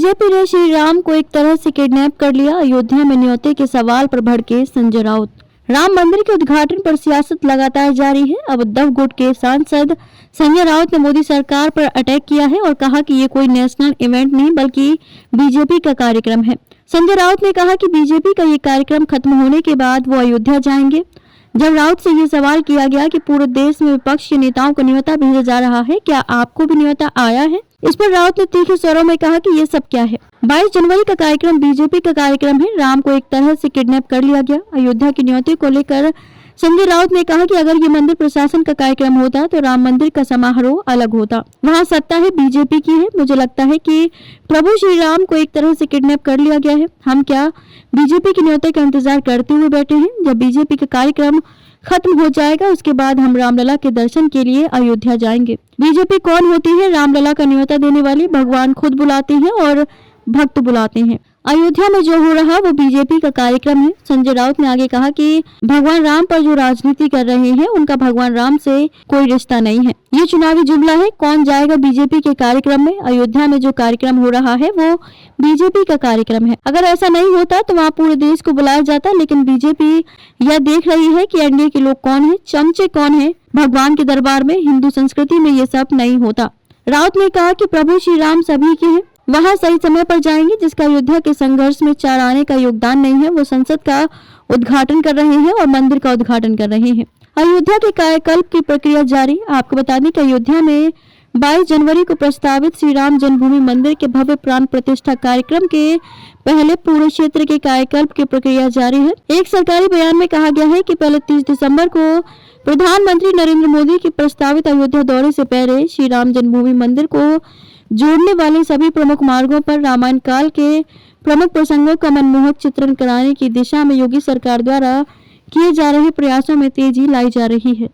BJP ने श्री राम को एक तरह से किडनैप कर लिया, अयोध्या में न्योते के सवाल पर भड़के संजय राउत। राम मंदिर के उद्घाटन पर सियासत लगातार जारी है। अब उद्धव गुट के सांसद संजय राउत ने मोदी सरकार पर अटैक किया है और कहा कि ये कोई नेशनल इवेंट नहीं बल्कि बीजेपी का कार्यक्रम है। संजय राउत ने कहा कि बीजेपी का ये कार्यक्रम खत्म होने के बाद वो अयोध्या जाएंगे। जब राउत से ये सवाल किया गया कि पूरे देश में विपक्ष के नेताओं को न्योता भेजा जा रहा है, क्या आपको भी न्योता आया है? इस पर राउत ने तीखे स्वरों में कहा कि ये सब क्या है। 22 जनवरी का कार्यक्रम बीजेपी का कार्यक्रम है। राम को एक तरह से किडनैप कर लिया गया। अयोध्या के न्योते को लेकर संजय राउत ने कहा कि अगर ये मंदिर प्रशासन का कार्यक्रम होता तो राम मंदिर का समारोह अलग होता। वहाँ सत्ता है बीजेपी की है। मुझे लगता है कि प्रभु श्री राम को एक तरह से किडनैप कर लिया गया है। हम क्या बीजेपी के न्योते का इंतजार करते हुए बैठे हैं? जब बीजेपी का कार्यक्रम खत्म हो जाएगा उसके बाद हम रामलला के दर्शन के लिए अयोध्या जाएंगे। बीजेपी कौन होती है? रामलला का न्योता देने वाली। भगवान खुद बुलाते हैं और भक्त बुलाते हैं। अयोध्या में जो हो रहा वो बीजेपी का कार्यक्रम है। संजय राउत ने आगे कहा कि भगवान राम पर जो राजनीति कर रहे हैं उनका भगवान राम से कोई रिश्ता नहीं है। ये चुनावी जुमला है। कौन जाएगा बीजेपी के कार्यक्रम में? अयोध्या में जो कार्यक्रम हो रहा है वो बीजेपी का कार्यक्रम है। अगर ऐसा नहीं होता तो वहाँ पूरे देश को बुलाया जाता, लेकिन बीजेपी यह देख रही है कि एनडीए के लोग कौन है, चमचे कौन है। भगवान के दरबार में, हिंदू संस्कृति में ये सब नहीं होता। राउत ने कहा कि प्रभु श्री राम सभी के हैं, वहाँ सही समय पर जाएंगे। जिसका अयोध्या के संघर्ष में 4 आने का योगदान नहीं है वो संसद का उद्घाटन कर रहे हैं और मंदिर का उद्घाटन कर रहे हैं। अयोध्या के कायाकल्प की प्रक्रिया जारी। आपको बता दें कि अयोध्या में 22 जनवरी को प्रस्तावित श्री राम जन्मभूमि मंदिर के भव्य प्राण प्रतिष्ठा कार्यक्रम के पहले पूरे क्षेत्र के कायाकल्प की प्रक्रिया जारी है। एक सरकारी बयान में कहा गया है कि पहले 30 दिसंबर को प्रधानमंत्री नरेंद्र मोदी के प्रस्तावित अयोध्या दौरे से पहले श्री राम जन्मभूमि मंदिर को जोड़ने वाले सभी प्रमुख मार्गों पर रामायण काल के प्रमुख प्रसंगों का मनमोहक चित्रण कराने की दिशा में योगी सरकार द्वारा किए जा रहे प्रयासों में तेजी लाई जा रही है।